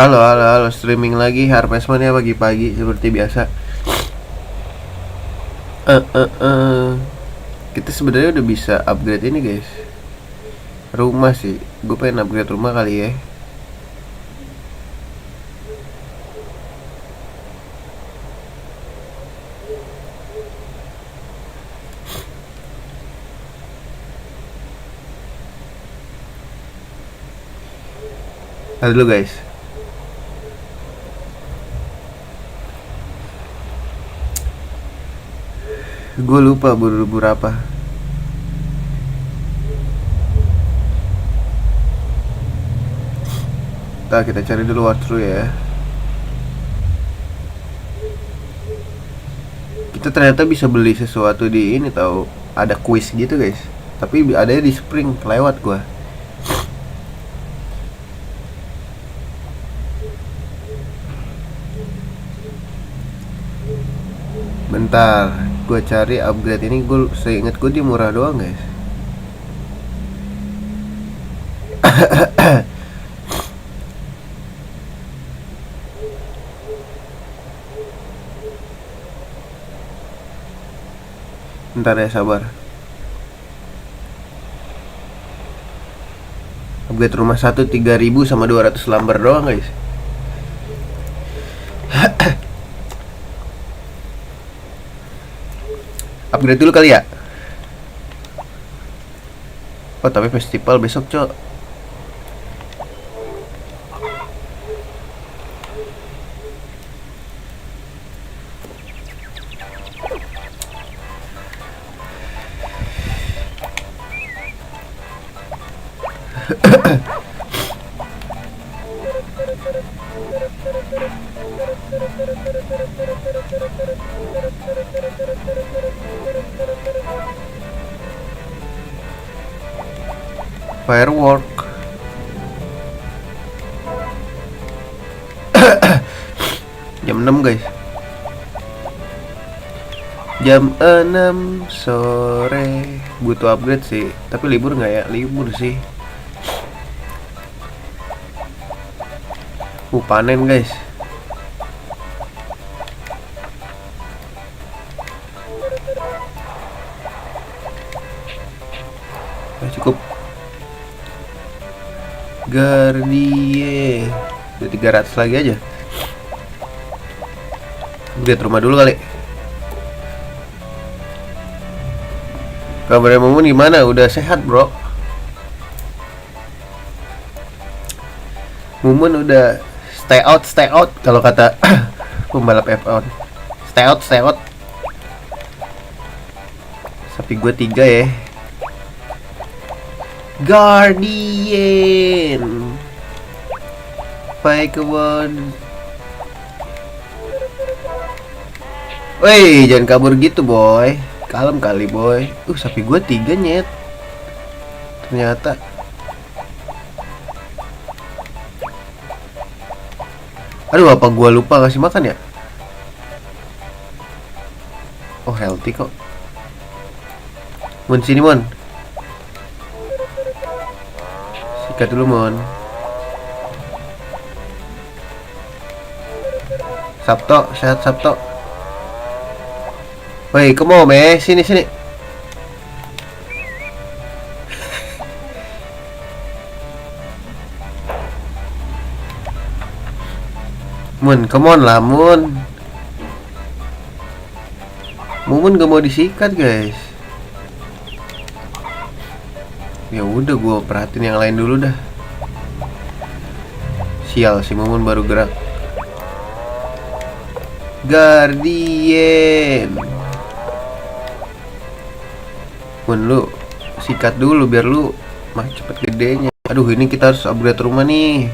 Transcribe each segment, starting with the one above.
Halo, halo, halo, streaming lagi Harvest Moon ya pagi-pagi seperti biasa. Eh, eh, eh. Kita sebenarnya udah bisa upgrade ini guys. Rumah sih, gue pengen upgrade rumah kali ya. Lihat dulu guys. Gue lupa buru-buru apa. Kita cari dulu walkthrough ya. Kita ternyata bisa beli sesuatu di ini tahu. Ada quiz gitu guys. Tapi adanya di Spring, lewat gua. Bentar, gue cari upgrade ini. Gue seingat gue dia murah doang guys. Bentar ya, sabar. Upgrade rumah 1 3.000 sama 200 lamber doang guys. Upgrade dulu kali ya. Oh tapi festival besok cok. Firework. Jam 6 guys. Jam 6 sore. Butuh upgrade sih. Tapi libur nggak ya? Libur sih. Panen guys. Cukup. Gardie. Udah 300 lagi aja. Lihat rumah dulu kali. Kabarnya Mumun gimana? Udah sehat bro? Mumun udah stay out kalau kata pembalap F1. Stay out. Sapi gue 3 ya. Guardian. Baik kebun. Woi, jangan kabur gitu boy. Kalem kali boy. Sapi gue 3 nyet. Ternyata. Aduh, apa gue lupa kasih makan ya? Oh healthy kok. Mon sini Mon. Sikat dulu Mon. Sabto, sehat Sabto. Woi, come on, sini. Mun, come on lah, Mun. Mumun gak mau disikat, guys. Ya udah, gua perhatiin yang lain dulu dah. Sial, si Mumun baru gerak. Guardian. Mun, lu sikat dulu biar lu cepet gedenya. Aduh, ini kita harus upgrade rumah nih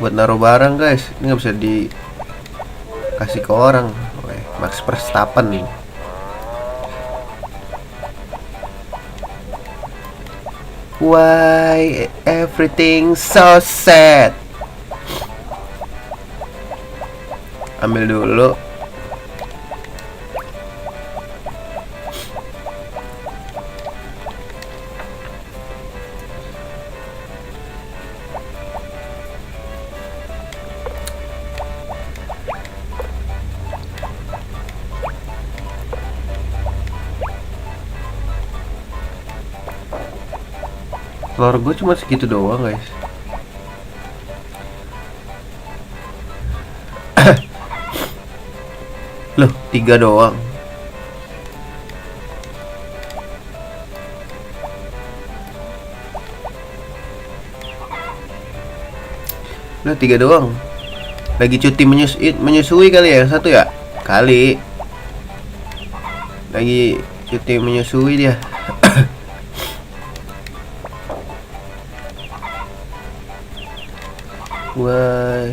buat naruh barang guys. Ini nggak bisa dikasih ke orang. Max Verstappen nih. Why everything so sad? Ambil dulu. Telur gue cuma segitu doang guys. Loh, 3 doang. Loh, 3 doang. Lagi cuti menyusui kali ya, satu ya? Kali. Lagi cuti menyusui dia. Wah.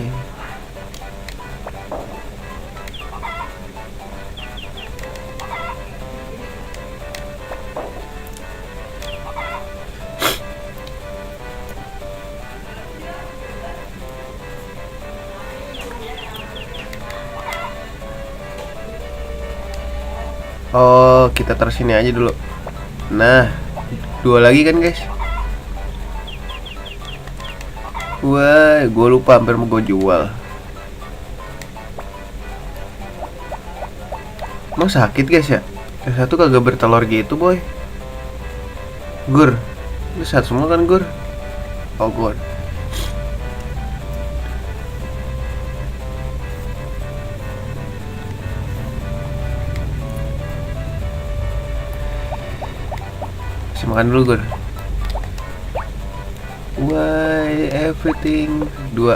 Oh, kita taruh sini aja dulu. Nah, 2 lagi kan guys. Wah, gue lupa, hampir mau gue jual. Emang sakit guys ya? Yang satu kagak bertelur gitu boy. Gur, lu sehat semua kan Gur? Oh Gur. Kasih makan dulu Gur. Why everything 2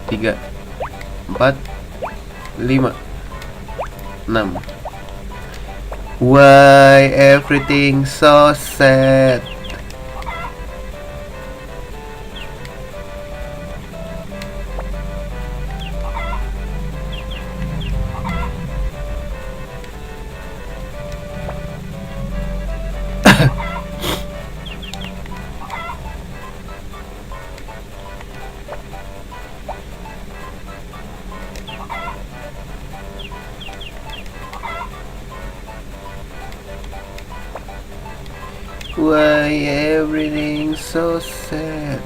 3 4 5 6. Why everything so sad? Why everything so sad?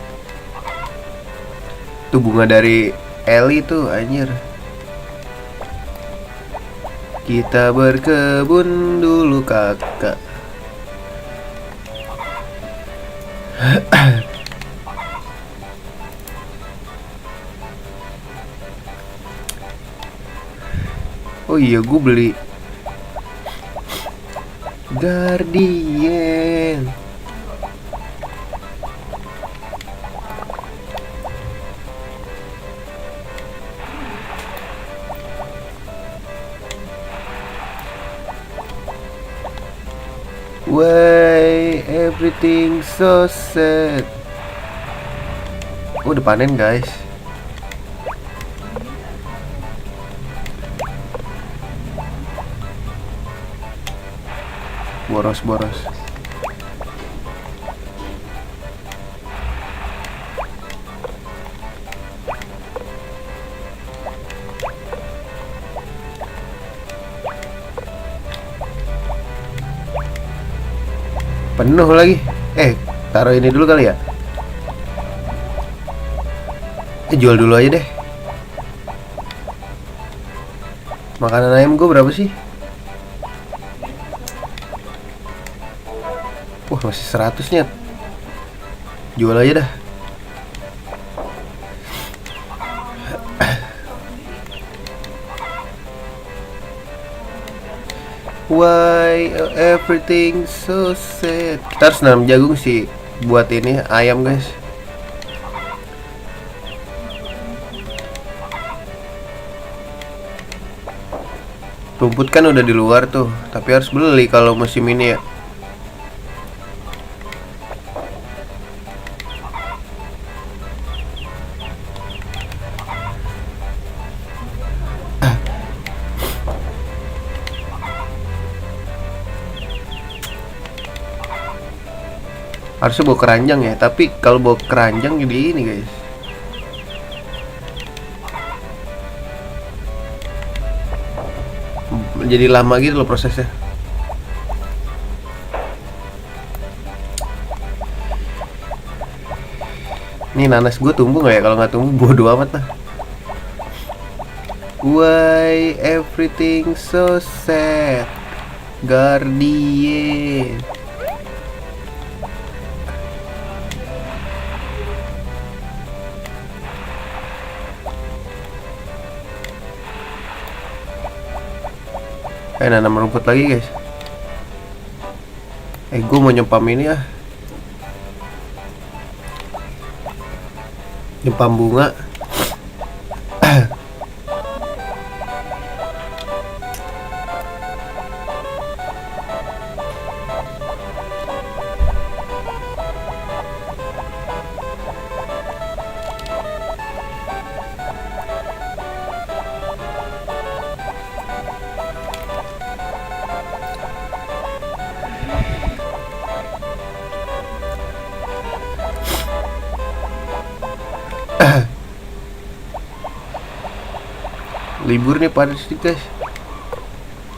Tuh bunga dari Ellie tuh anjir. Kita berkebun dulu kakak. Oh iya, gue beli Guardian. Why everything so sad? Oh, udah panen guys. Boros. Penuh lagi. Taruh ini dulu kali ya. Jual dulu aja deh. Makanan ayam gue berapa sih? Wah, masih 100 nya. Jual aja dah. Why everything so sad? Kita harus nanam jagung sih buat ini ayam guys. Rumput kan udah di luar tuh, tapi harus beli kalau musim ini ya. Harusnya bawa keranjang ya, tapi kalau bawa keranjang jadi ini guys. Jadi lama gitu loh prosesnya. Ini nanas gue tumbuh nggak ya? Kalau nggak tumbuh bodo amat lah. Why everything so sad? Guardian. nanam rumput lagi guys. Gue mau nyempam ini ah. Nyempam bunga. Libur nih pada sih guys.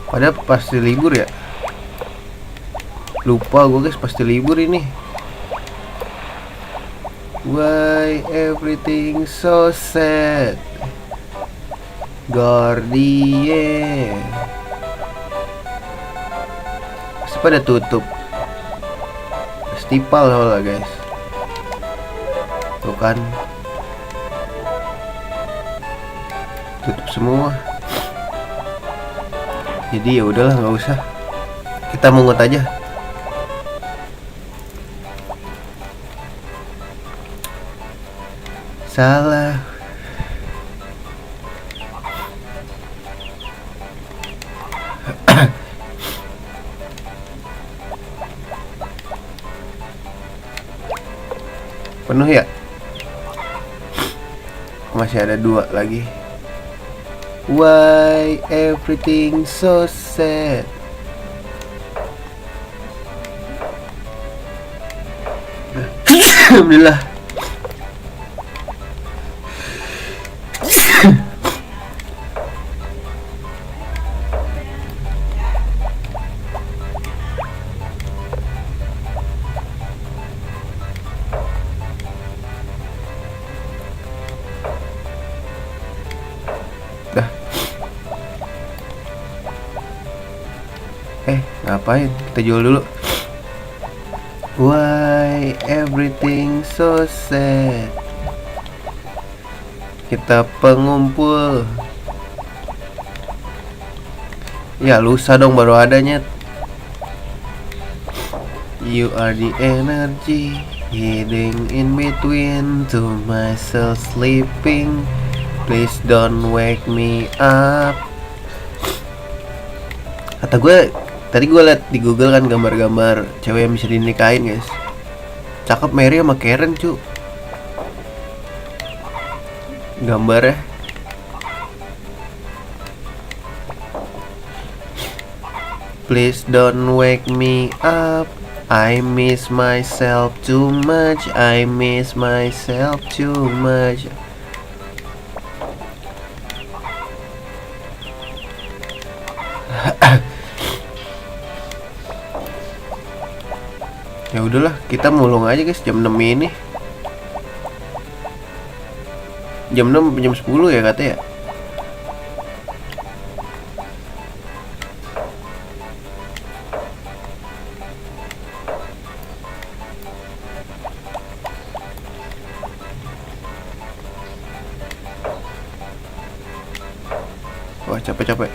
Padahal pasti libur ya. Lupa gue guys, pasti libur ini. Why everything so sad, Guardian? Pasti pada tutup. Festival lah guys. Tuh kan, tutup semua. Jadi ya udahlah, nggak usah. Kita mungut aja. Salah. Penuh ya? Masih ada 2 lagi. Why everything so sad? Alhamdulillah. Ngapain? Kita jual dulu. Why everything so sad? Kita pengumpul. Ya lusa dong baru adanya. You are the energy hiding in between to myself sleeping. Please don't wake me up. Kata gue, tadi gue liat di Google kan gambar-gambar cewek yang bisa dinikahin guys. Cakep Mary sama Karen cu. Gambarnya. Please don't wake me up. I miss myself too much. I miss myself too much. Ya udahlah, kita mulung aja guys jam 6 ini. Jam 6 jam 10 ya katanya. Wah, capek-capek.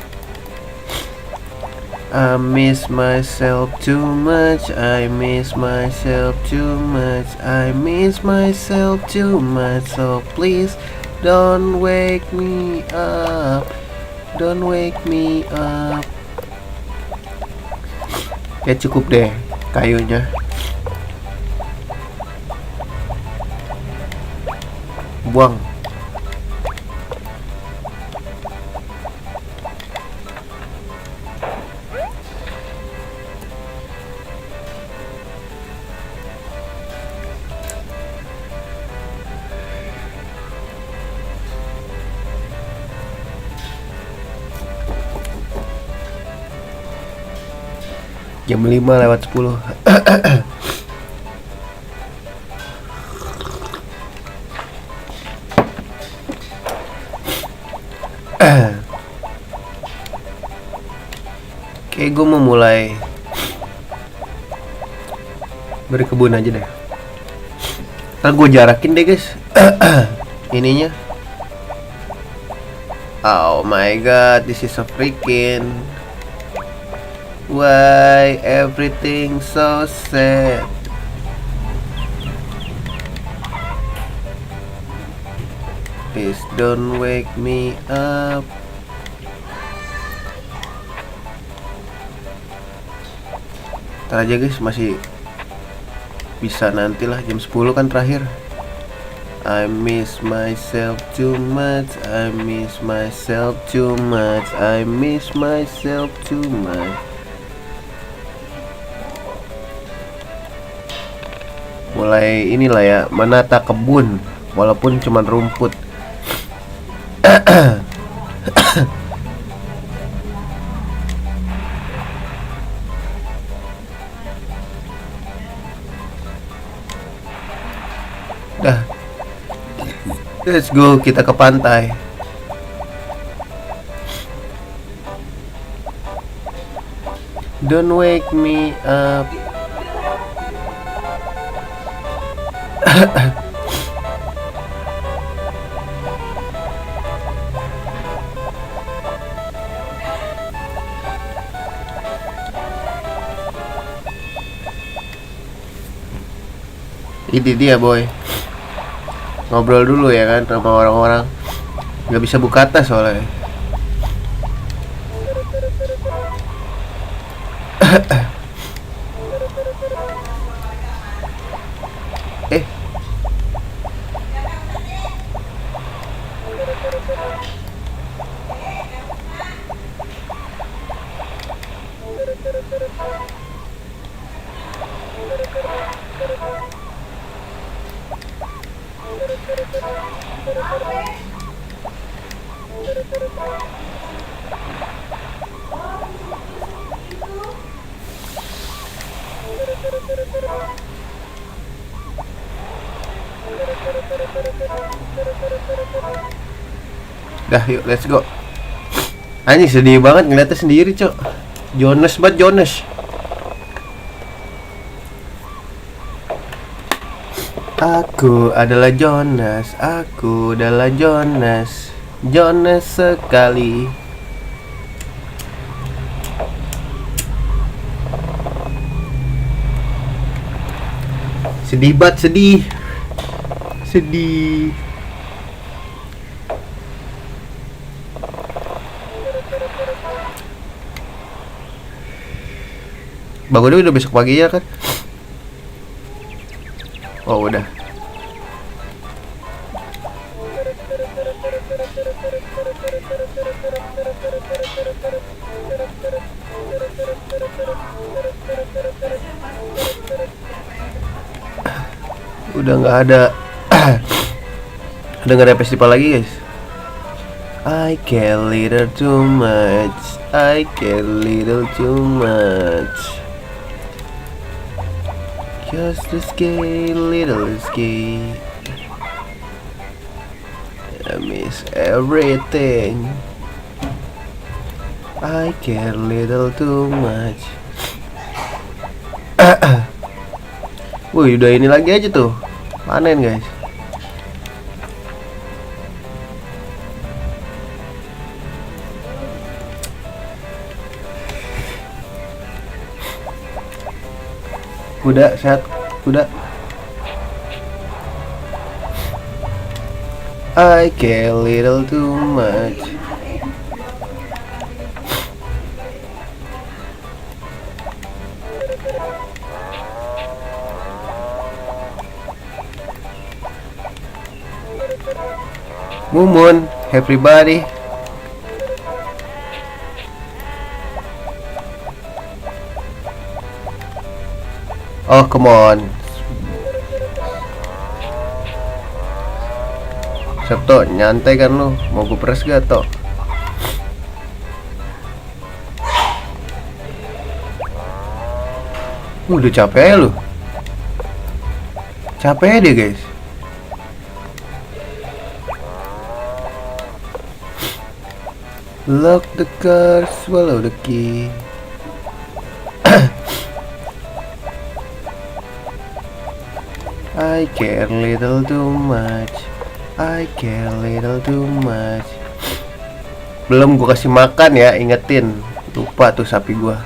I miss myself too much. I miss myself too much. I miss myself too much. So please don't wake me up. Don't wake me up. Ya cukup deh kayunya. Buang. Jam 5:10. Oke, gue mau mulai berkebun aja deh. Ntar gue jarakin deh guys. Ininya. Oh my god, this is a freaking Why everything so sad? Please don't wake me up. Ntar aja guys, masih bisa nantilah jam 10 kan terakhir. I miss myself too much. I miss myself too much. I miss myself too much. Mulai inilah ya, menata kebun walaupun cuman rumput. Dah, let's go, kita ke pantai. Don't wake me up. Ini dia boy, ngobrol dulu ya kan sama orang-orang. Nggak bisa buka tas soalnya. Dah yuk, let's go. Anjing sedih banget ngeliatnya sendiri cok. Jonas banget, Jonas. Aku adalah Jonas. Aku adalah Jonas. Jonas sekali. Sedih banget, sedih. Sedih. Bangunnya udah besok pagi ya kan? Oh udah. Udah nggak ada. Udah nggak ada festival lagi guys. I care little too much. I care little too much. Just a sky, little sky. I miss everything. I care little too much. Wih, udah ini lagi aja tuh. Panen guys. Kuda sehat, kuda. I care little too much. Mumun, everybody. Oh, come on. Sabto, nyantai kan lu? Mau gue peres gak, Tok? Udah capek lu. Capek deh, guys. Lock the car, swallow the key. I care little too much. I care little too much. Belum gua kasih makan ya, ingetin. Lupa tuh sapi gua.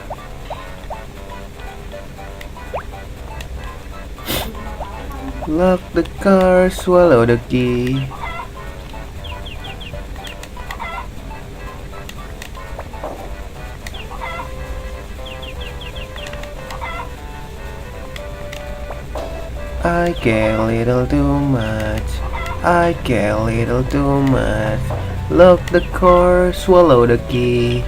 Lock the car, swallow the key. I care a little too much. I care a little too much. Lock the car, swallow the key.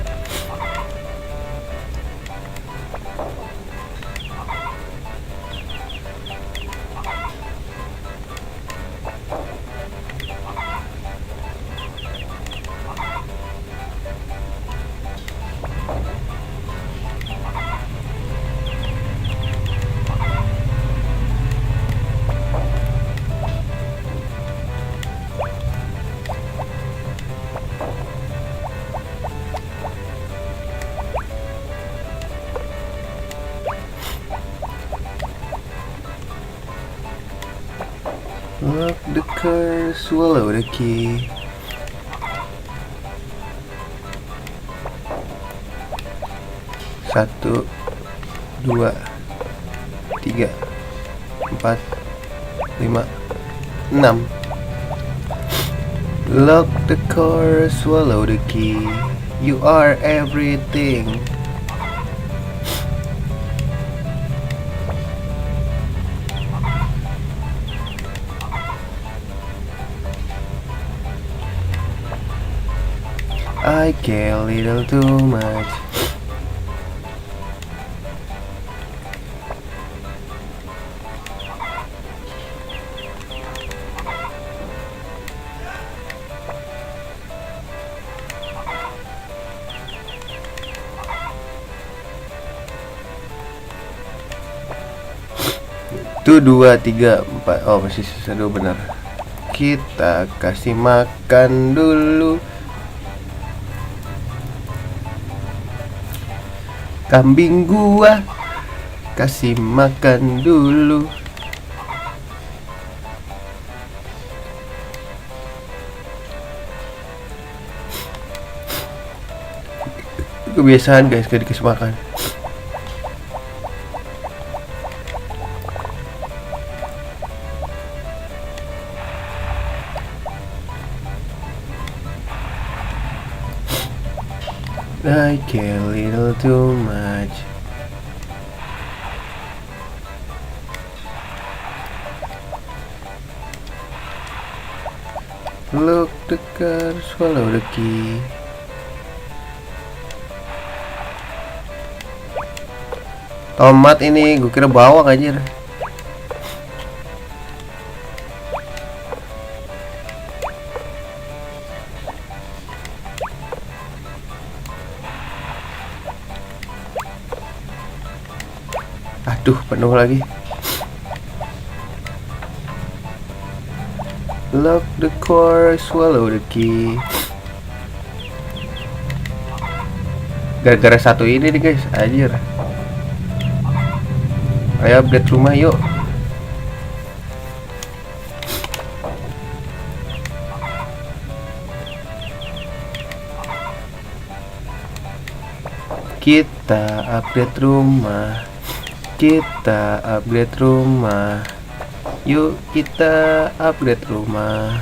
Lock the car, swallow the key. Satu, dua, tiga, empat, lima, enam. Lock the car, swallow the key. You are everything. I care a little too much. Itu 2, 3, 4. Oh masih sisa 2 benar. Kita kasih makan dulu kambing gua, kasih makan dulu. Kebiasaan guys, gak dikasih makan. I care a little too much. Look the car, swallow the key. Tomat ini, gue kira bawang aja. Aduh, penuh lagi. Lock the car, swallow the key. Gara-gara satu ini nih guys, anjir. Ayo update rumah yuk. Kita update rumah. Kita upgrade rumah. Yuk kita upgrade rumah.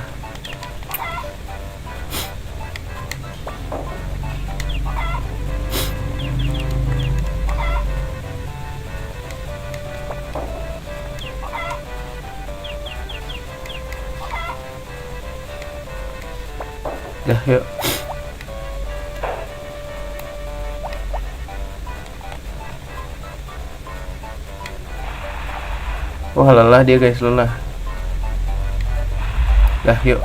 Dah yuk. Wah lelah dia guys, lelah. Dah yuk.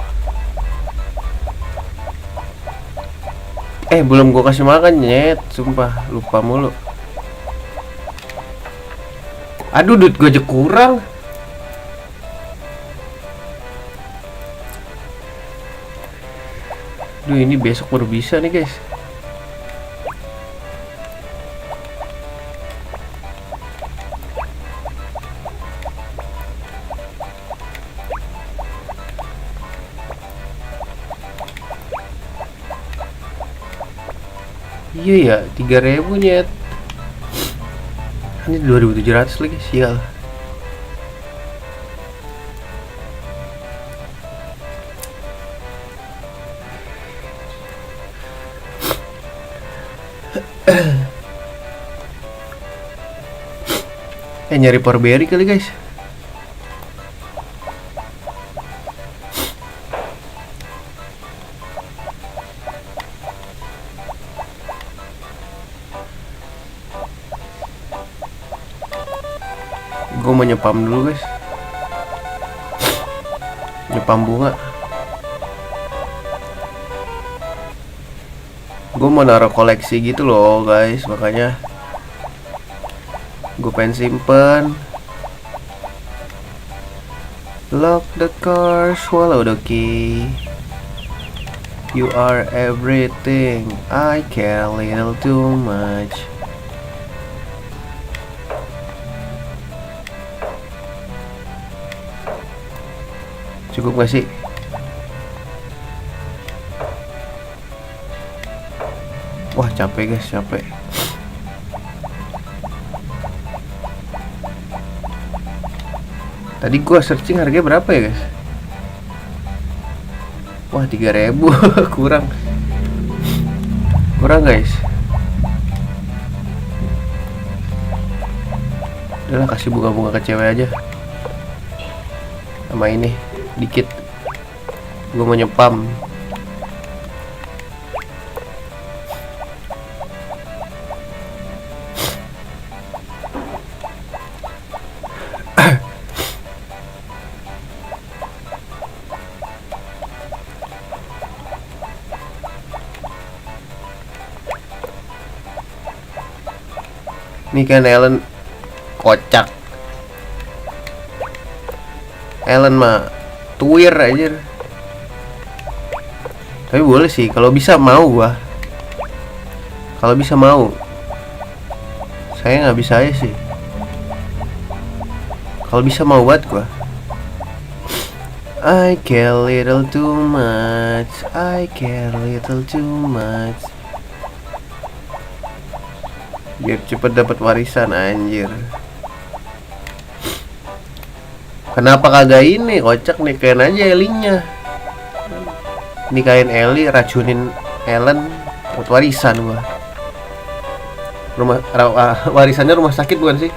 Belum gua kasih makan nyet, sumpah lupa mulu. Aduh duit gua aja kurang. Duh ini besok baru bisa nih guys. Iya ya, 3.000 nyet. Ini 2.700 lagi, sial. Nyari Porberry kali guys. Gue mau nyepam dulu guys. Nyepam bunga. Gue mau naruh koleksi gitu loh guys, makanya gue pengen simpen. Lock the car, swallow the key. You are everything, I care a little too much. Cukup gak sih? Wah capek guys, capek. Tadi gua searching harganya berapa ya guys? Wah 3.000 kurang. Kurang guys. Udahlah kasih bunga-bunga ke cewek aja. Sama ini dikit. Gua mau nyepam. Nih kan Ellen kocak. Ellen mah tuir aja. Tapi boleh sih kalau bisa mau gua. Kalau bisa mau. Saya nggak bisa aja sih. Kalau bisa mau buat gua. I care little too much. I care little too much. Biar cepet dapat warisan anjir. Kenapa kagak ini kocak nikahin aja Elinya. Nikahin Eli, racunin Ellen buat warisan gua. Warisannya rumah sakit bukan sih?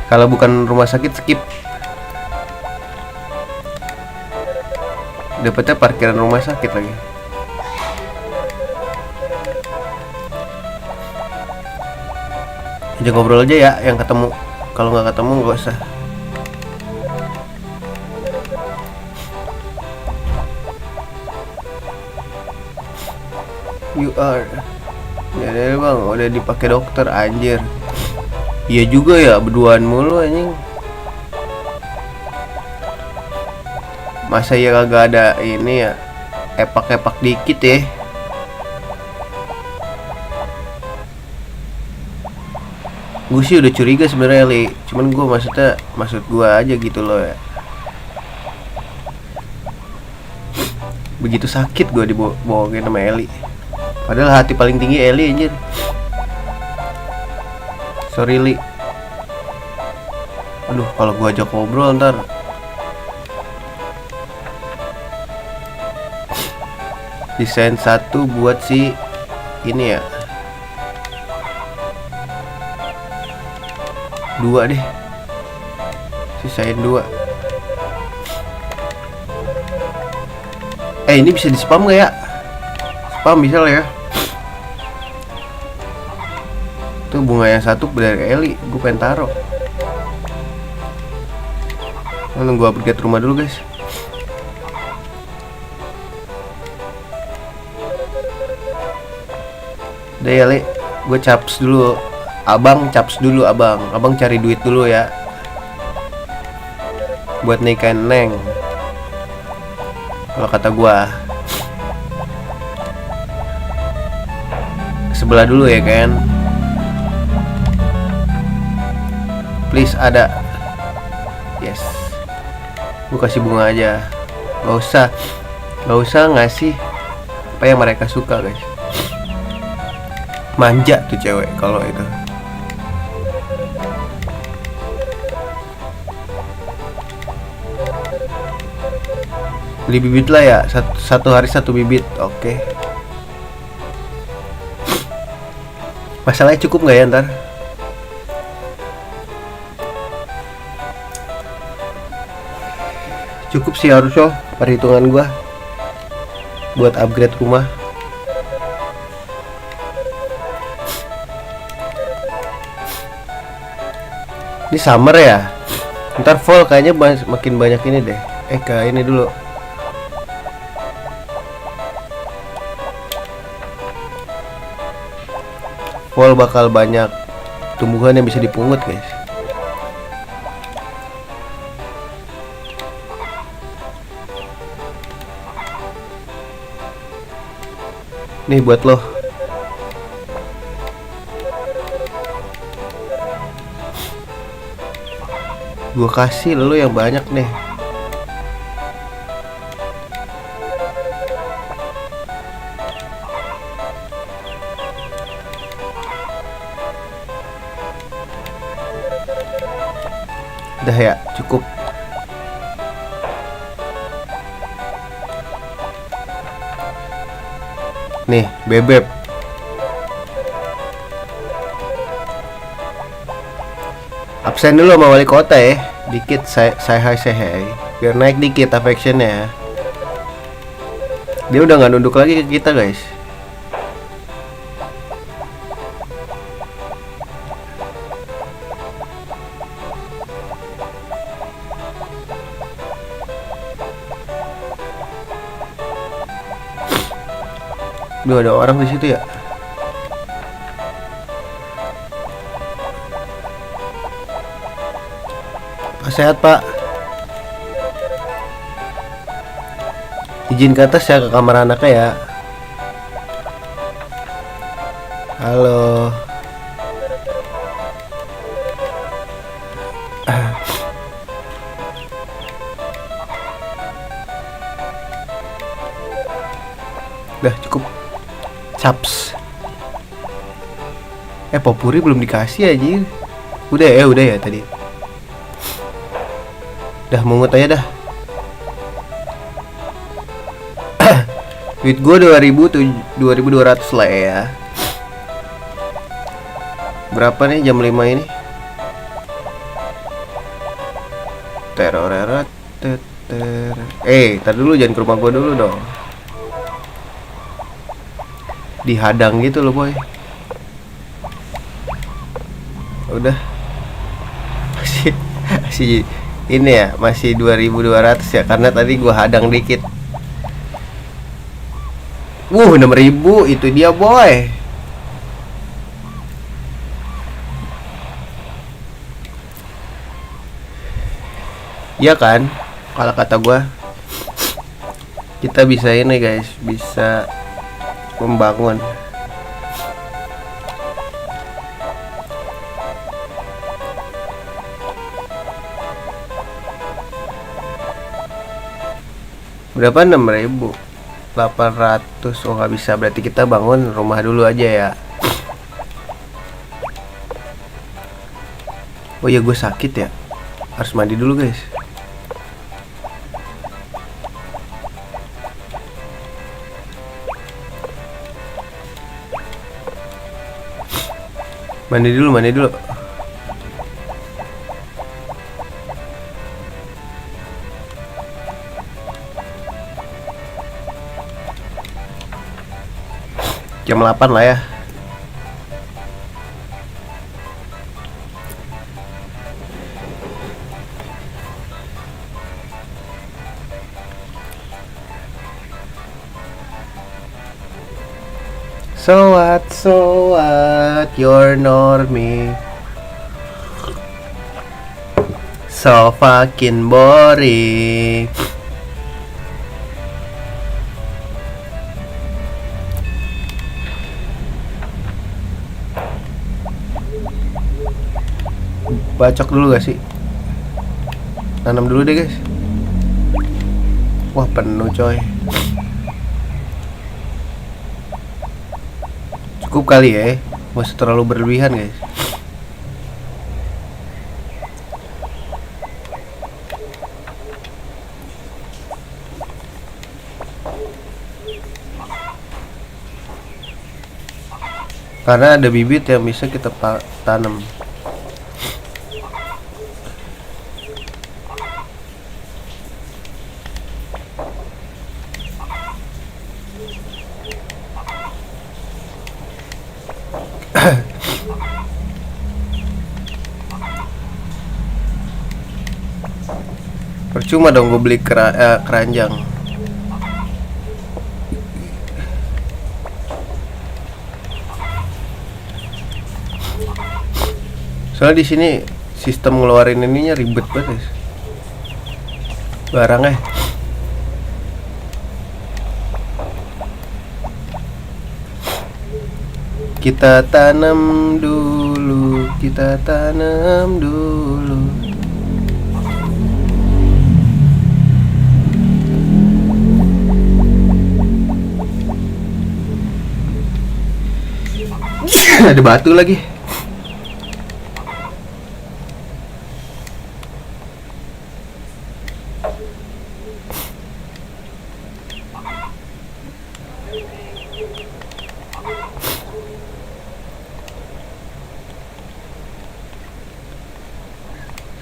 Kalau bukan rumah sakit skip. Dapetnya parkiran rumah sakit lagi. Ajak ngobrol aja ya yang ketemu. Kalau nggak ketemu nggak usah. You are. Ya bang, udah dipakai dokter anjir. Iya juga ya, berduaan mulu anjing. Masa ya kagak ada ini ya, epak-epak dikit ya. Gue sih udah curiga sebenarnya Eli, cuman gue maksud gue aja gitu loh ya. Begitu sakit gue dibohongin sama Eli. Padahal hati paling tinggi Eli anjir. Sorry Li. Aduh kalau gue ajak ngobrol ntar desain satu buat si ini ya, 2 deh, sisain 2. Ini bisa di spam gak ya? Spam bisa lah ya. Tuh bunga yang satu dari Eli, gue pengen taruh. Nunggu upgrade rumah dulu guys. Udah ya Le, gue caps dulu. Abang caps dulu abang. Abang cari duit dulu ya, buat nikahin Neng. Kalau kata gue sebelah dulu ya kan. Please ada. Yes. Gue kasih bunga aja. Gak usah ngasih apa yang mereka suka guys. Manja tuh cewek kalau itu. Beli bibit lah ya, satu hari satu bibit. Oke. Masalahnya cukup nggak ya ntar? Cukup sih harusnya perhitungan gua buat upgrade rumah. Ini summer ya. Ntar fall kayaknya makin banyak ini deh. Ke ini dulu. Fall bakal banyak tumbuhan yang bisa dipungut, guys. Nih buat lo. Gue kasih lo yang banyak nih. Udah ya, cukup. Nih, bebek. Absen dulu sama wali kota ya. Dikit say hi. Biar naik dikit affectionnya. Dia udah nggak nunduk lagi ke kita, guys. Duh, ada orang di situ ya. Pak sehat, Pak. Izin ke atas ya, ke kamar anaknya ya. Halo. Udah cukup. Caps. Popuri belum dikasih aja. Udah ya tadi. Dah mungut aja dah. Duit gue 2.200 lah ya. Berapa nih jam 5 ini? Teror. Tar dulu, jangan ke rumah gue dulu dong. Dihadang gitu loh, boy. Udah. Masih ini ya, masih 2.200 ya, karena tadi gua hadang dikit. 6.000 itu dia, boy. Iya kan? Kalau kata gua, kita bisa ini, guys, bisa membangun. Berapa? 6.800. Oh, nggak bisa, berarti kita bangun rumah dulu aja ya. Oh iya, gue sakit ya, harus mandi dulu, guys. Mandi dulu. Jam 8 lah ya. So what, you're normie. So fucking boring. Bacok dulu gak sih? Tanam dulu deh, guys. Wah, penuh coy. Cukup kali ya, gak usah terlalu berlebihan, guys. karena ada bibit yang bisa kita tanam. Percuma dong gue beli keranjang. Soalnya di sini sistem ngeluarin ininya ribet banget, guys. Barangnya. Kita tanam dulu, kita tanam dulu. Ada batu lagi.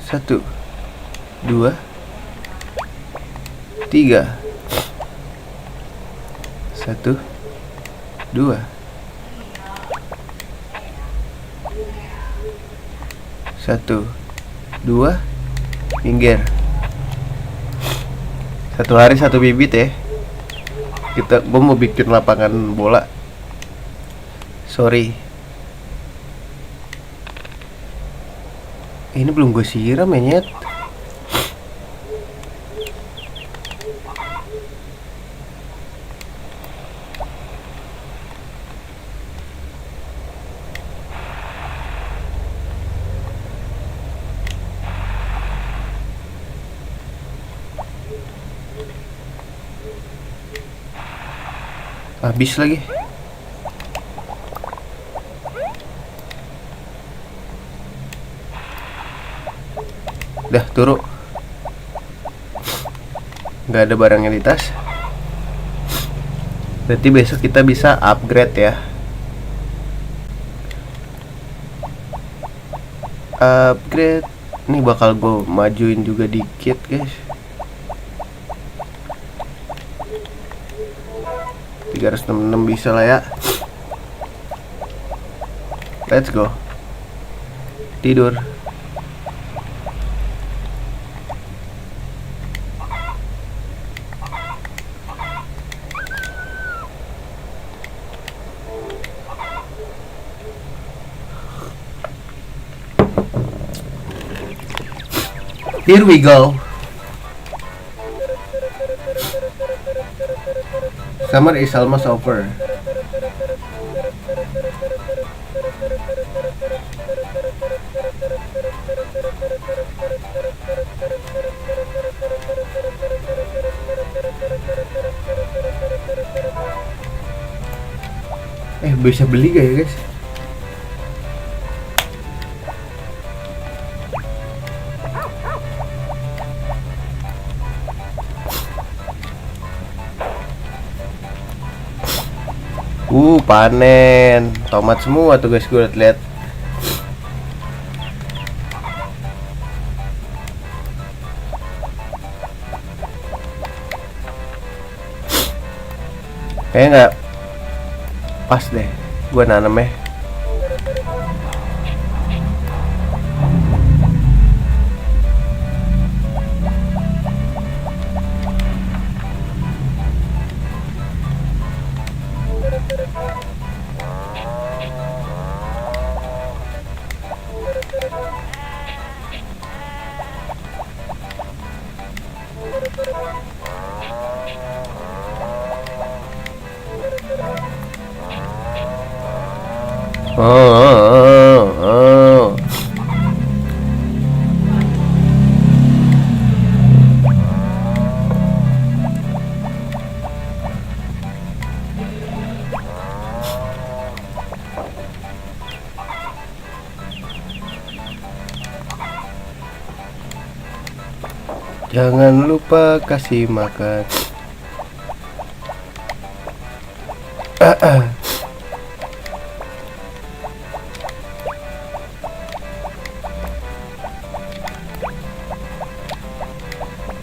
Satu, dua, tiga. Satu, dua. Satu, dua, minggir. Satu hari satu bibit ya. Gue mau bikin lapangan bola. Sorry. Ini belum gue siram ya, Nyet. Habis lagi. Dah turun. Nggak ada barangnya di tas. Berarti besok kita bisa upgrade ya. Upgrade. Ini bakal gue majuin juga dikit, guys. 366 bisa lah ya. Let's go. Tidur. Here we go. Summer is almost over. Bisa beli gak ya, guys? Panen tomat semua tuh, guys. Gue lihat. Kayaknya nggak pas deh gue nanemnya. Jangan lupa kasih makan.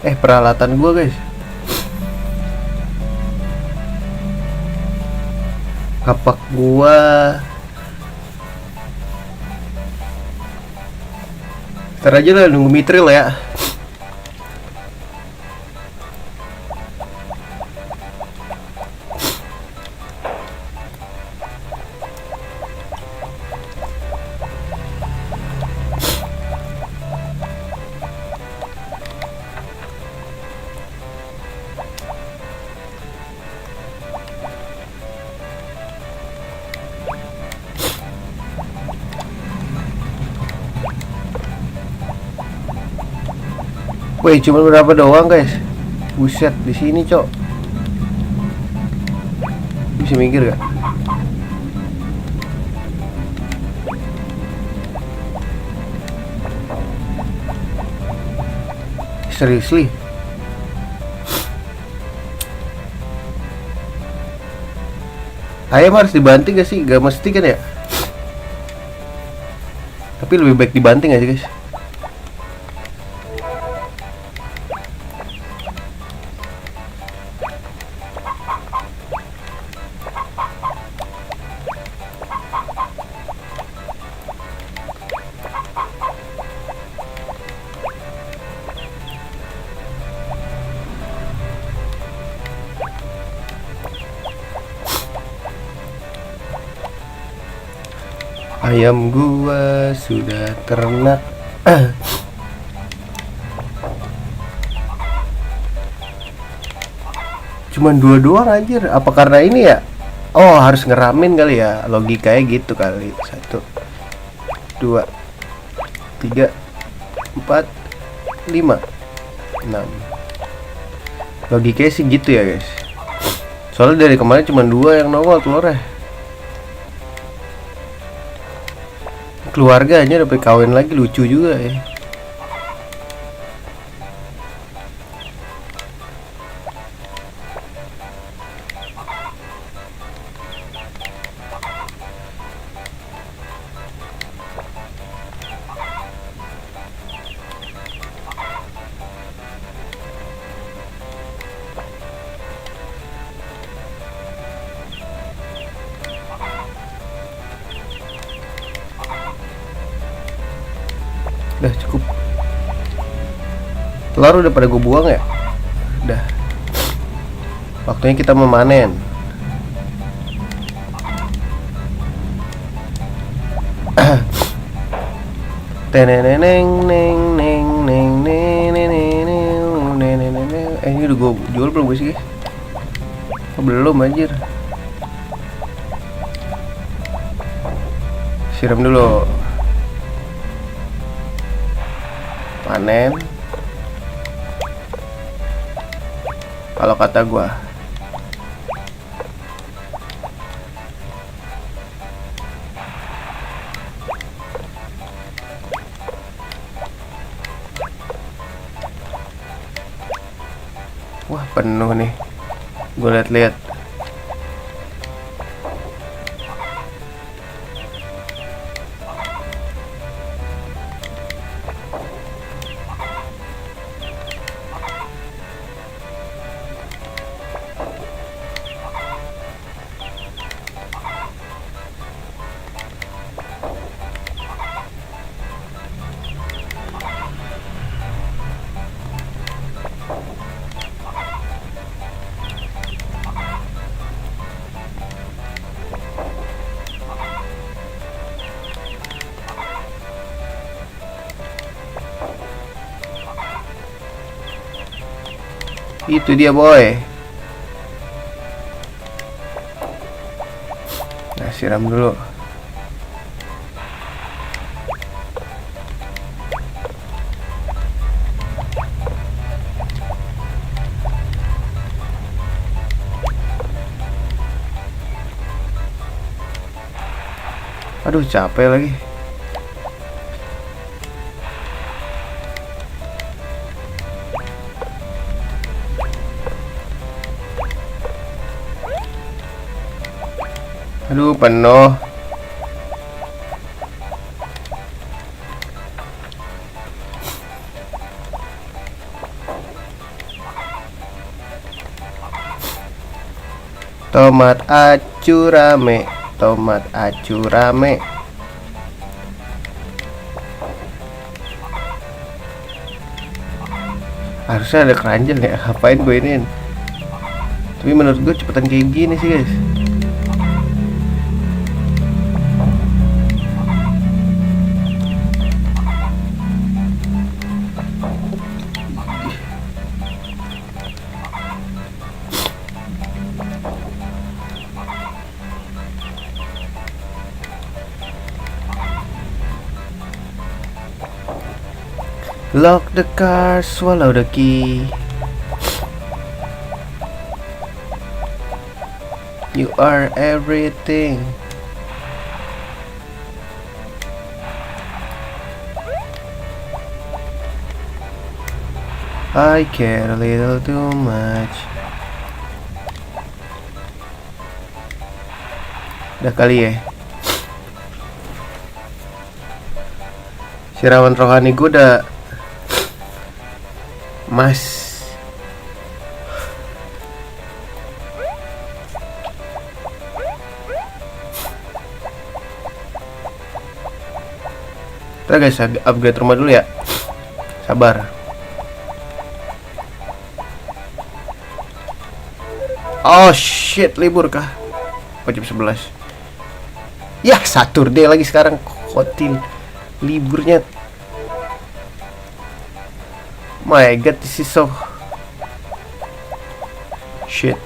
Peralatan gua guys. Kapak gua. Ntar aja lah nunggu Mithril ya. Wih, cuma berapa doang guys? Buset, di sini cok. Bisa mikir gak? Seriously? Ayam harus dibanting gak sih? Gak mesti kan ya? Tapi lebih baik dibanting aja guys. Ayam gua sudah ternak. Cuman dua doang anjir. Apa karena ini ya? Oh, harus ngeramin kali ya. Logikanya gitu kali. 1 2 3 4 5 6. Logikanya sih gitu ya guys. Soalnya dari kemarin cuma 2 yang nongol telurnya. Keluarganya udah kawin lagi, lucu juga ya. Udah cukup. Telur udah pada gue buang ya. Udah. Waktunya kita memanen. Ini udah gue jual belum guys? Oh, belum anjir. Siram dulu. Panen. Kalau kata gua. Wah, penuh nih. Gua lihat-lihat. Itu dia boy. Nah, siram dulu. Aduh, capek lagi. Aduh, penuh. Tomat acu rame, tomat acu rame. Harusnya ada keranjang ya, ngapain gue iniin. Tapi menurut gue cepetan kayak gini sih guys. Lock the car, swallow the key. You are everything. I care a little too much. Udah kali ya. Siraman rohani gue udah Mas. Kita guys upgrade rumah dulu ya. Sabar. Oh shit, libur kah? Jam 11. Ya, Saturday lagi sekarang. Kotil liburnya. My god, this is so shit.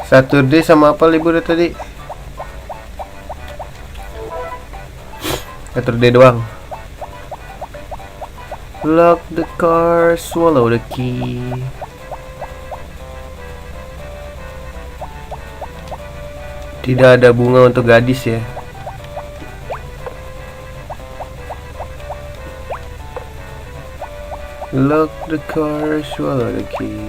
Saturday sama apa liburnya tadi? Saturday doang. Lock the car, swallow the key. Tidak ada bunga untuk gadis ya. Lock the car, swallow the key.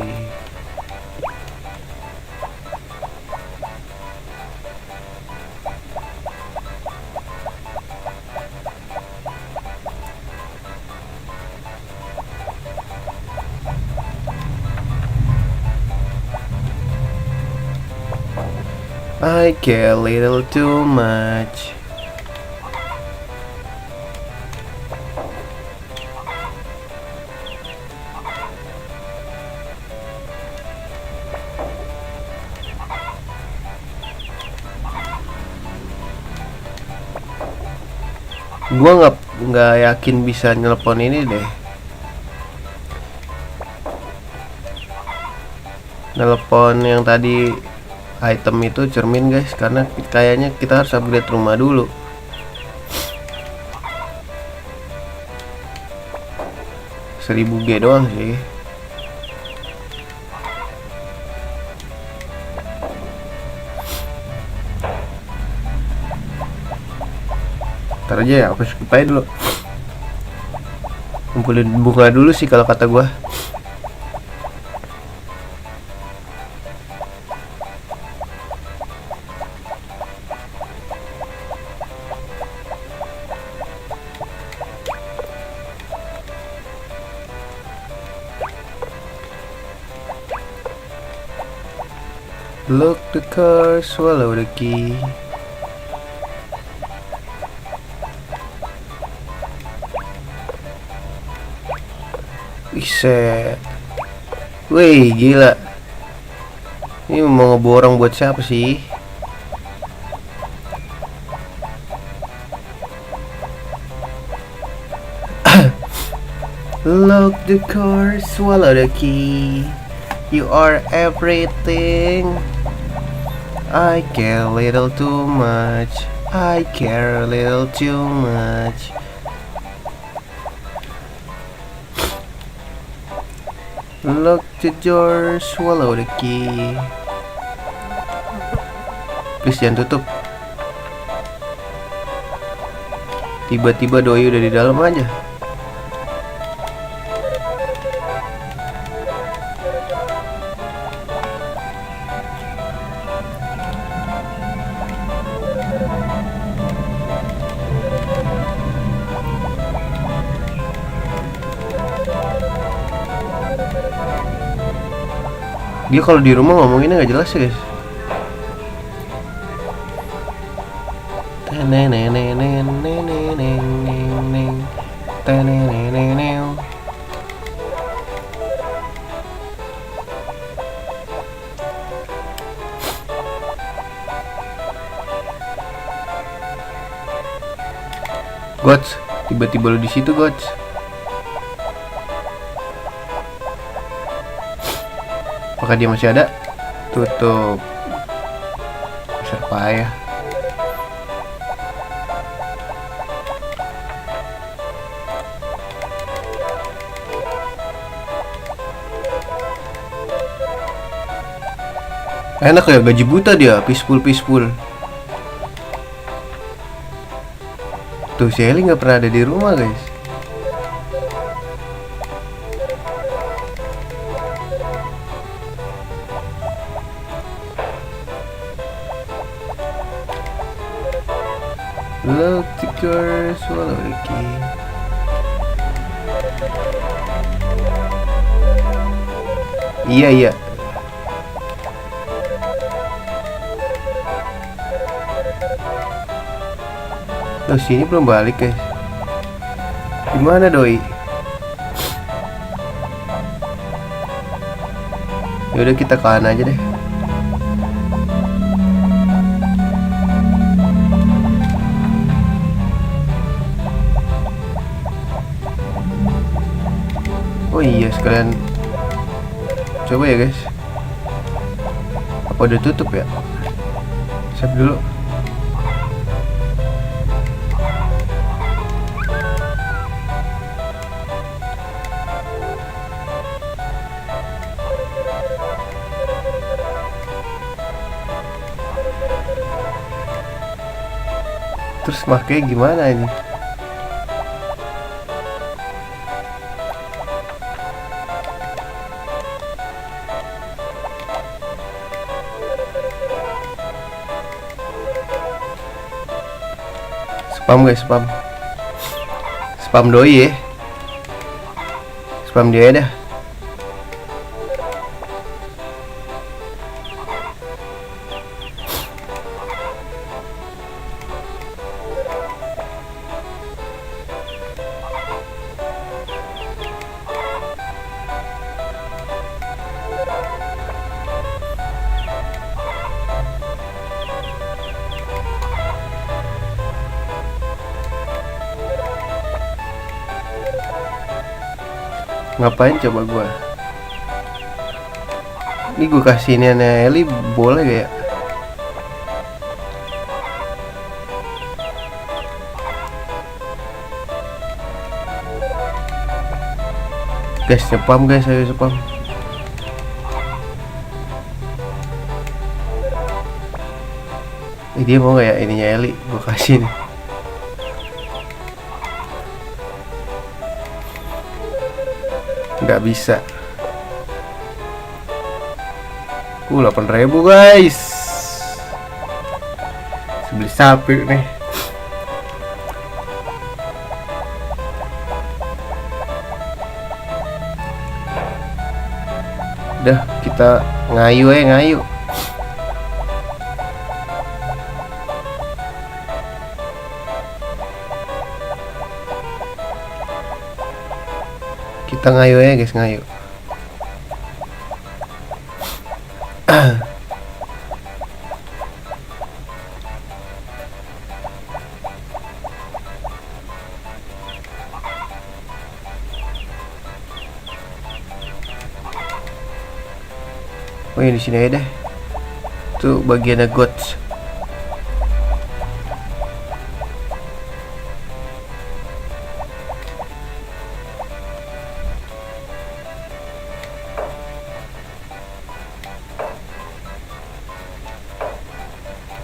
I care a little too much. Gua nggak yakin bisa nyelepon ini deh. Telepon yang tadi item itu cermin guys, karena kayaknya kita harus upgrade rumah dulu. Seribu G doang sih. Ntar aja ya, aku skip aja dulu. Kumpulin bunga dulu sih kalau kata gua. Lock the car, swallow the key. Set. Wih, gila. Ini mau ngeborong buat siapa sih? Lock the car, swallow the key. You are everything. I care a little too much. I care a little too much. Lock the door, swallow the key. Please jangan tutup. Tiba-tiba doi udah di dalam aja. Dia kalau di rumah ngomonginnya nggak jelas ya guys. Gods, tiba-tiba lu di situ, Gods. Apakah dia masih ada? Tutup. Besar payah. Enak ya, gaji buta dia, peaceful. Tuh si Ellie nggak pernah ada di rumah guys. Look to your swallow the key. Iya. Loh, sini belum balik guys. Gimana doi? Yaudah kita kanan aja deh. Oh iya, sekalian coba ya guys. Apa udah tutup ya? Save dulu. Terus makanya gimana ini? Spam guys, spam doi ya. Spam dia dah. Ngapain coba gua? Ini gua kasih ini Ellie boleh gak ya? Guys, spam guys, ayo spam. Dia mau gak ya ininya Ellie? Gua kasih nih. Nggak bisa. 8.000 guys. Beli sapi nih. Udah, kita ngayu. Kita ngayu ya guys, ngayu. Oh ya, di sini aja deh. Tuh bagiannya gods.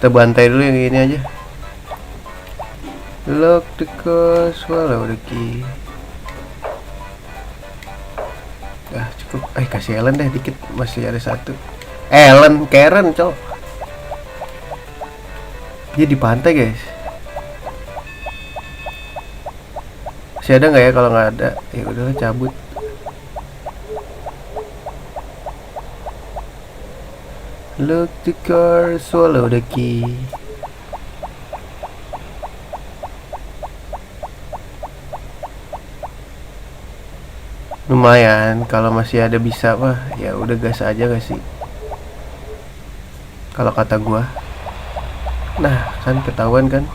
Kita bantai dulu yang ini aja. Lock the coast, swallow the key. Ah cukup. Kasih Ellen deh dikit, masih ada satu. Karen cok. Dia di pantai guys. Masih ada nggak ya? Kalau nggak ada, ya udahlah cabut. Look the car, swallow the key. Lumayan, kalau masih ada bisa mah ya udah gas aja gak sih? Kalau kata gua. Nah, kan ketahuan kan?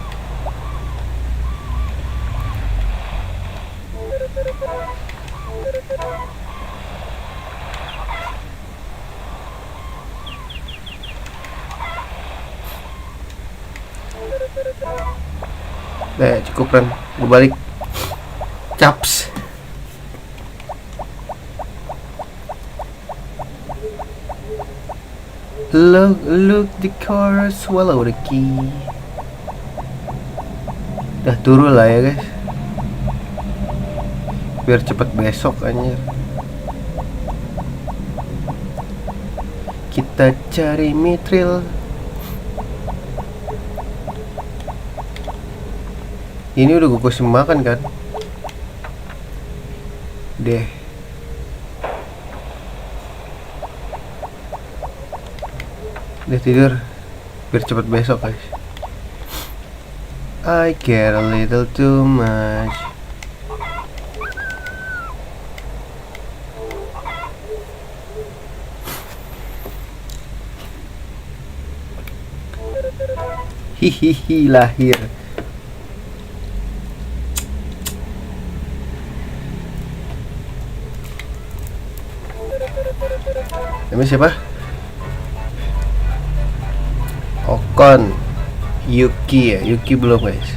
Cukup Ren, gue balik. Caps. Look the car, swallow the key. Udah turun lah ya guys, biar cepet besok anjir. Kita cari Mithril. Ini udah gue kasih makan kan? Deh. Udah tidur biar cepet besok guys. I care a little too much. Hihihi lahir. Namanya siapa? Okon. Yuki ya, Yuki belum guys.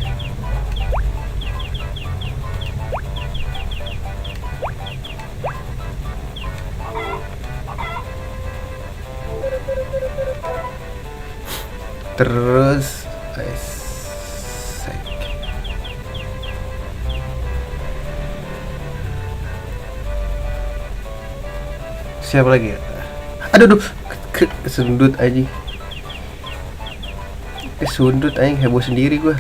Terus siapa lagi ya? Aduh, kesundut aja. Kesundut aja, heboh sendiri gua.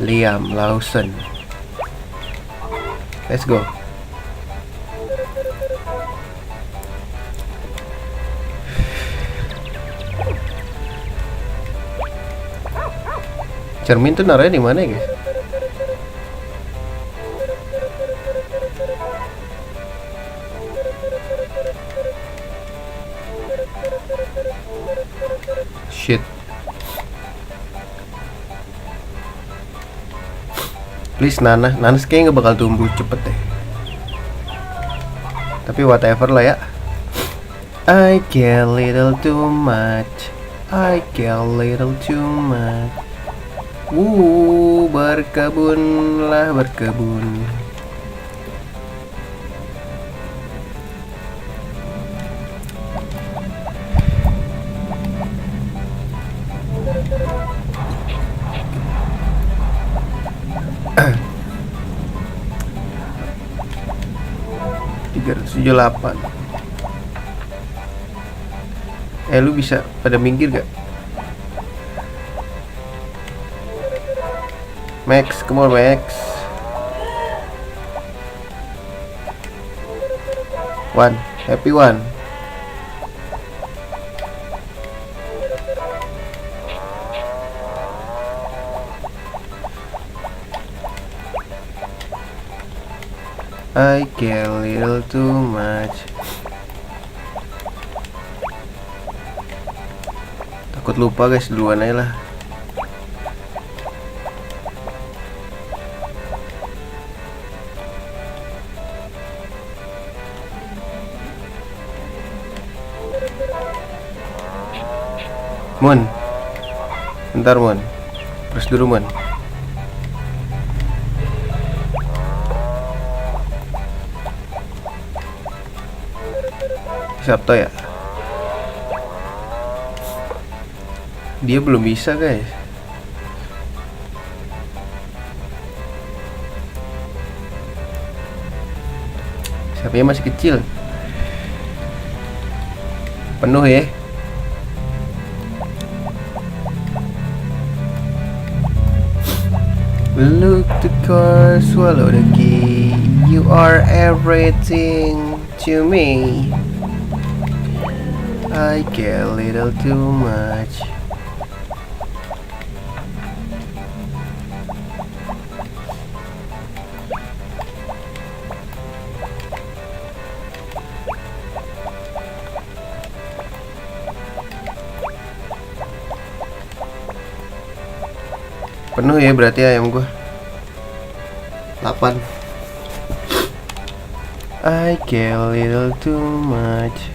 Liam Lawson. Let's go. Cermin tuh naruhnya di mana ya guys? Shit. Please Nanas kayaknya gak bakal tumbuh cepet deh. Tapi whatever lah ya. I care little too much. I care little too much. Berkebunlah berkebun. $378. Lu bisa pada minggir gak? Max, come on Max. One, happy one. I care a little too much. Takut lupa guys, duluan aja lah. Mon, bentar Mon, terus dulu Mon. Sabto ya? Dia belum bisa guys. Siapanya masih kecil. Penuh ya. Look the car, swallow the key. You are everything to me. I care a little too much. Penuh ya berarti ayam gua 8. I care a little too much.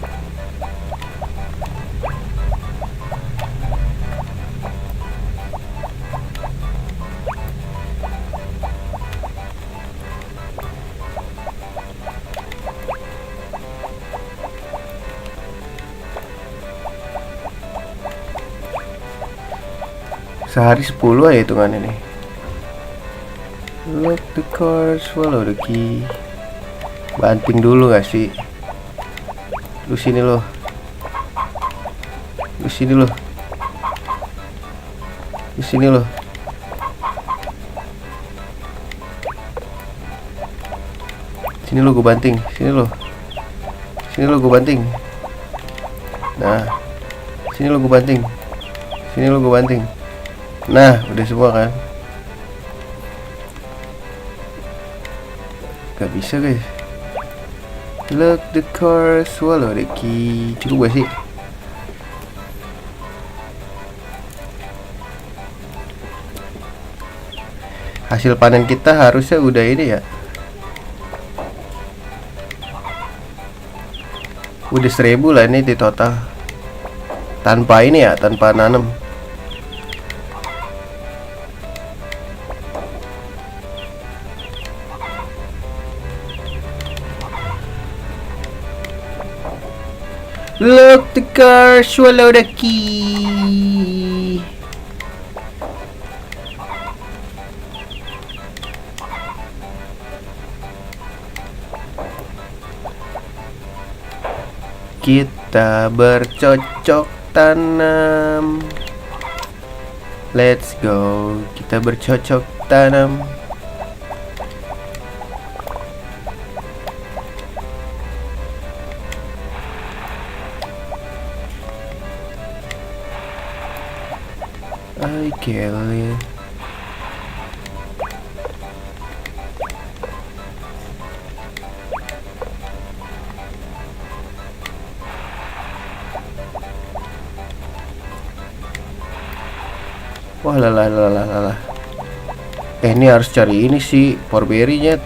Sehari 10 aja hitungannya nih. Lock the car, swallow the key. Banting dulu gak sih? Lu sini lo. Lu sini lo. Lu sini lo. Sini lo gue banting. Sini lo. Sini lo gue banting. Nah. Sini lo gue banting. Sini lo gue banting. Nah, udah semua kan? Gak bisa guys. Lock the car, swallow the key. Cukup gak sih? Hasil panen kita harusnya udah ini ya. Udah 1000 lah ini di total. Tanpa ini ya, tanpa nanam. Lock the car, swallow the key. Kita bercocok tanam. Let's go. Kita bercocok tanam. I kill it. Wah lah. Ini harus cari ini sih, porberry nyet.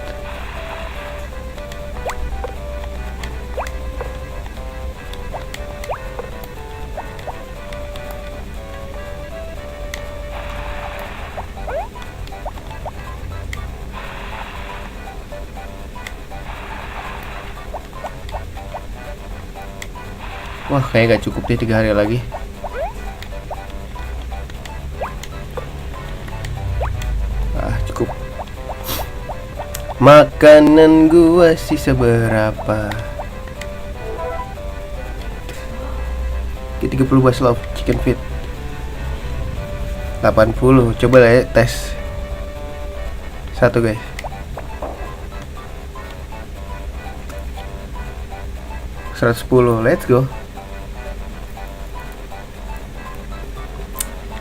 Wah, kayak gak cukup deh 3 hari lagi. Cukup. Makanan gua sisa berapa? 30 bas love chicken feed. 80. Coba lah ya tes. 1 guys. $110. Let's go.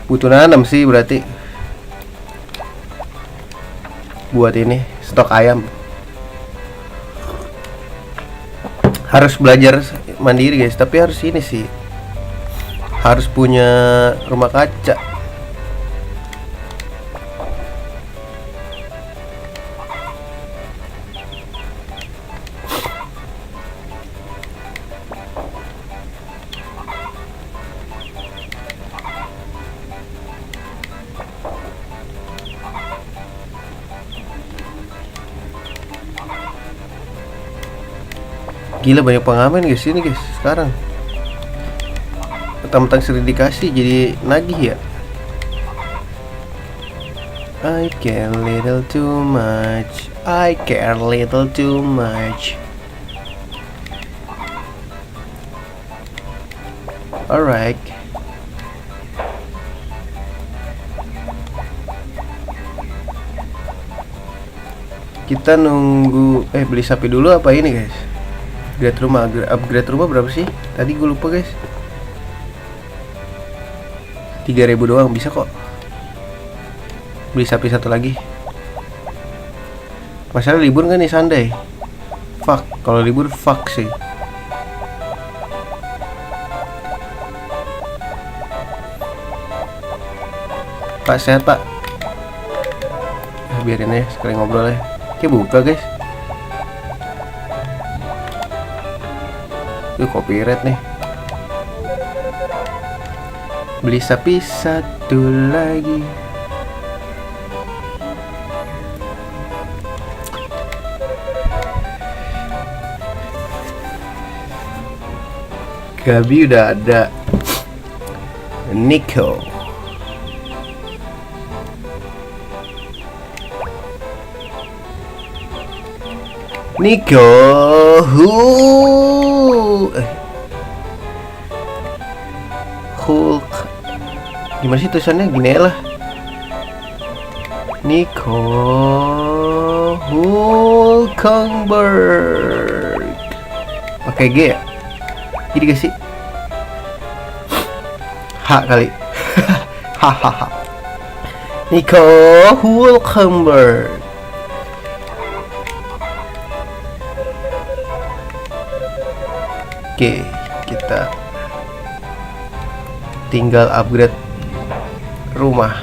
Butuh nanam sih berarti buat ini stok ayam. Harus belajar mandiri guys, tapi harus ini sih, harus punya rumah kaca. Gila banyak pengamen guys ini guys sekarang. Mentang-mentang sering dikasih jadi nagih ya. I care a little too much. I care a little too much. Alright. Kita nunggu beli sapi dulu apa ini guys? Upgrade rumah berapa sih? Tadi gue lupa guys. 3.000 doang bisa kok. Beli sapi satu lagi. Masalah libur kan nih Sunday. Fuck, kalau libur fuck sih. Pak sehat pak. Biarin ya sekali ngobrol ya. Kayak buka guys. Tuh copyright nih. Beli sapi satu lagi. Gabi udah ada. Nico. Nico, Hulk. Gimana sih tulisannya? Gini lah. Nico Hulkenberg. Pakai G ya? Jadi gak sih? H kali. Hahaha. Nico Hulkenberg. Oke, kita tinggal upgrade rumah.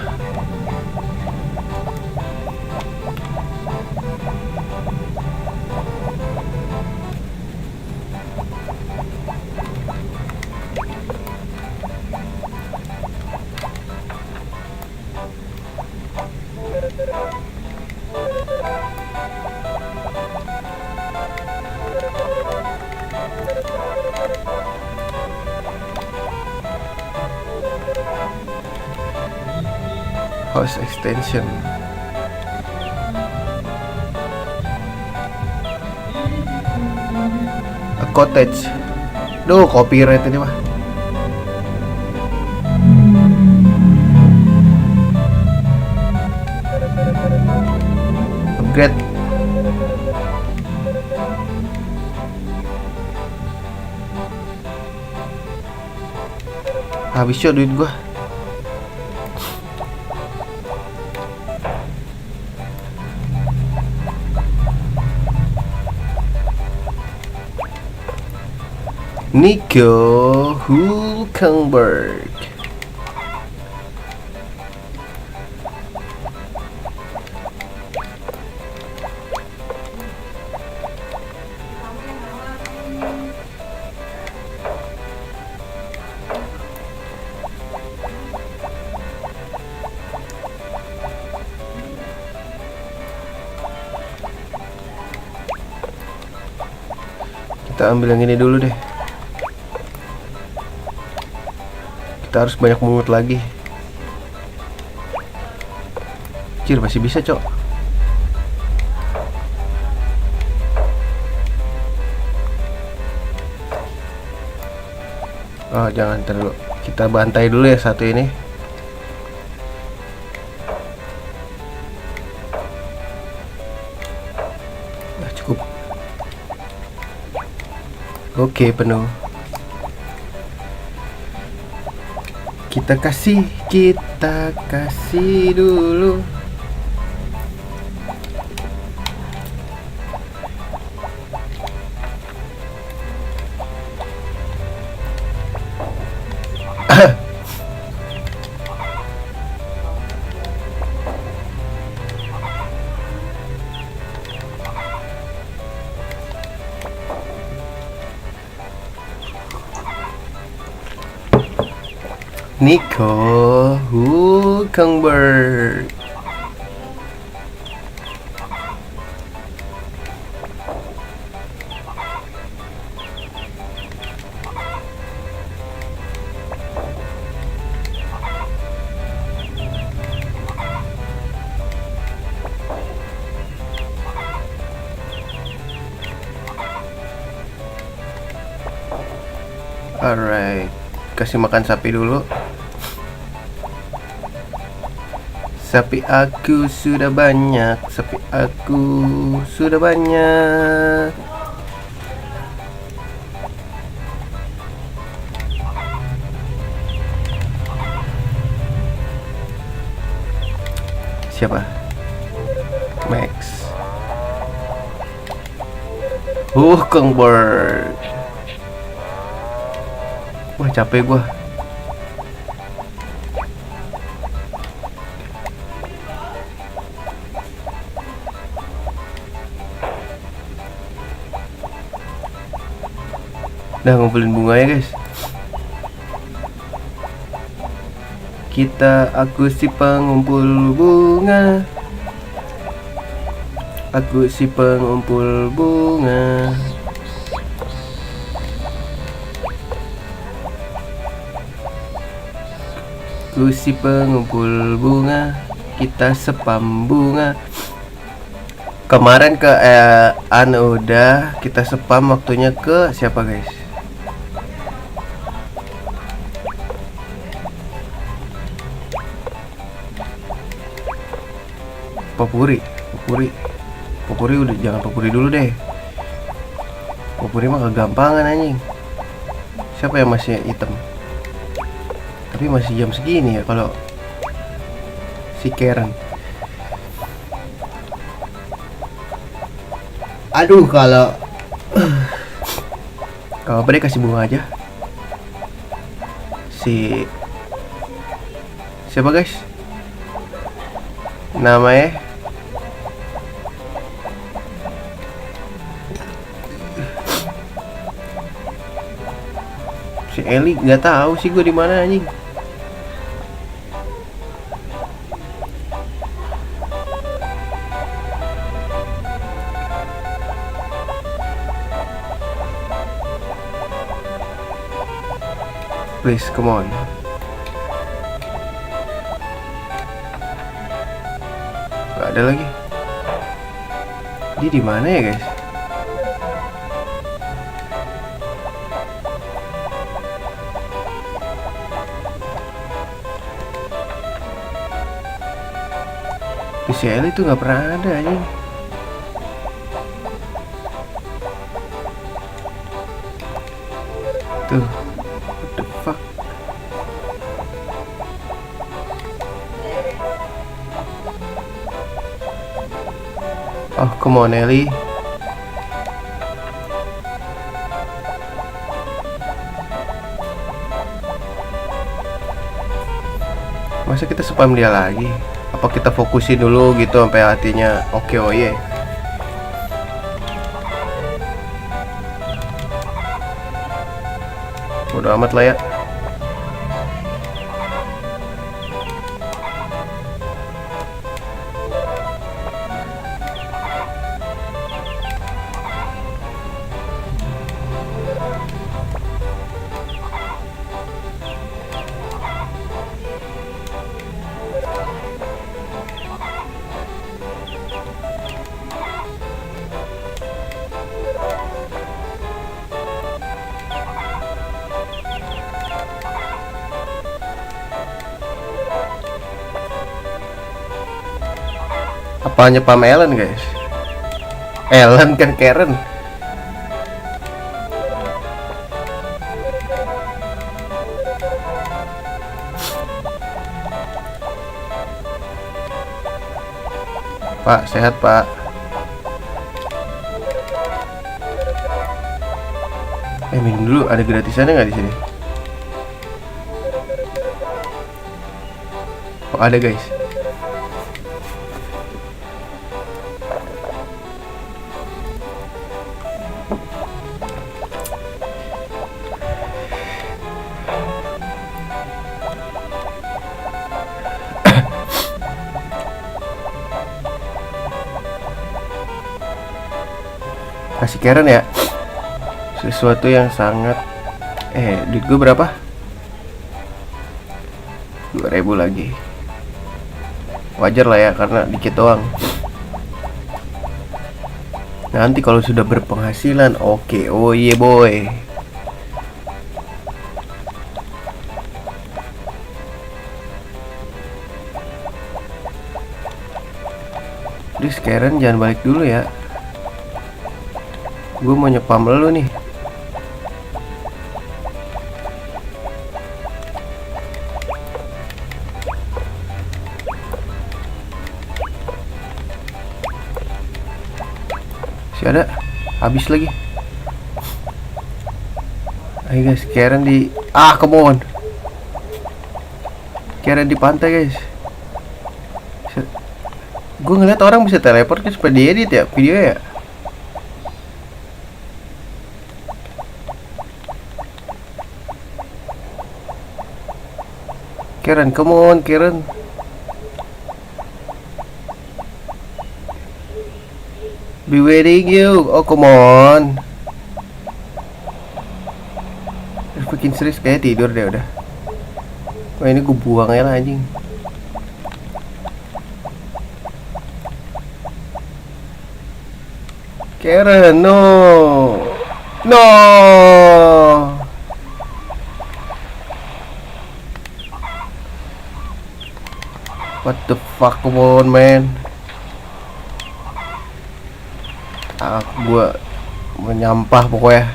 House extension. A cottage. Duh, copyright ini mah. Upgrade. Habis ya duit gua. Nico Hulkenberg. Kita ambil yang ini dulu deh. Kita harus banyak mungut lagi. Cir, masih bisa cok. Oh jangan, terlalu. Kita bantai dulu ya satu ini. Nah, cukup. Oke, penuh. Kita kasih dulu. Nico Hulkenberg. Alright, kasih makan sapi dulu. Sapi aku sudah banyak, sapi aku sudah banyak. Siapa? Max. Kang Bird. Wah, capek gua. Udah ngumpulin bunga ya guys. Aku si pengumpul bunga. Aku si pengumpul bunga. Aku si pengumpul bunga. Kita spam bunga. Kemarin ke udah kita spam, waktunya ke siapa guys? Popuri udah, jangan Popuri dulu deh. Popuri mah kegampangan anjing. Siapa yang masih item? Tapi masih jam segini ya kalau si Karen. Aduh, kalau apa deh, kasih bunga aja. Siapa guys? Namanya si Eli, nggak tahu sih gue di mana anjing. Please, come on. Gak ada lagi. Dia di mana ya guys? Si Ellie tuh nggak pernah ada anjing. Tuh, what the fuck? Oh, come on Ellie. Masa kita spam dia lagi? Apa kita fokusin dulu gitu sampai hatinya oke, oh iya. Bodo amat lah ya. Apanya Pam Ellen guys? Ellen kan Karen. Pak, sehat Pak. Minum dulu, ada gratisannya nggak di sini? Oh, ada guys. Kasih Karen ya, sesuatu yang sangat duit gue berapa? 2.000 lagi. Wajar lah ya, karena dikit doang. Nanti kalau sudah berpenghasilan, oke. Oh iya boy. Please Karen, jangan balik dulu ya. Gue mau nyepam lu nih. Gak ada. Habis lagi. Ayo guys, Karen di come on. Karen di pantai guys. Gue ngeliat orang bisa teleport kan supaya diedit ya video ya. Karen, come on Karen. Be waiting you. Oh come on. Bikin serius kayak tidur deh udah. Wah ini gue buang aja lah anjing. Karen, no. No. What the fuck, come on man. Gue menyampah pokoknya.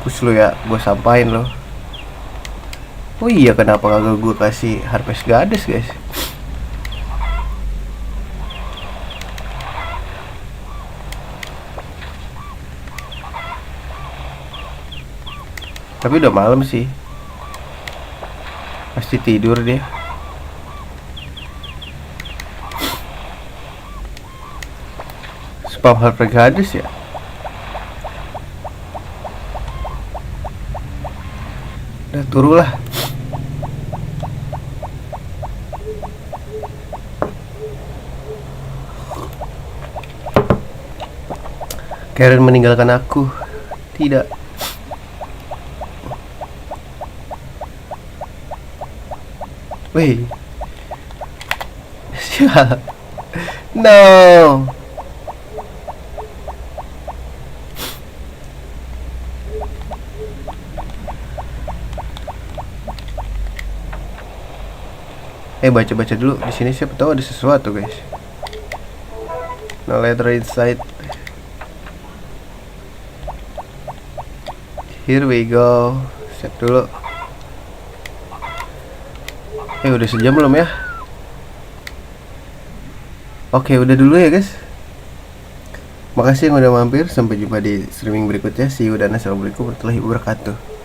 Push lu ya, gue sampain lo. Oh iya, kenapa kagak gue kasih Harvest Goddess guys? Tapi udah malam sih. Pasti tidur dia. Spam Harvest Goddess ya. Udah turu lah. Karen meninggalkan aku. Tidak. Wih. Siap. No. Baca-baca dulu di sini, siapa tahu ada sesuatu guys. No letter inside. Here we go. Siap dulu. Udah sejam belum ya? Oke, udah dulu ya guys. Makasih yang udah mampir. Sampai jumpa di streaming berikutnya. See you dan assalamualaikum warahmatullahi wabarakatuh.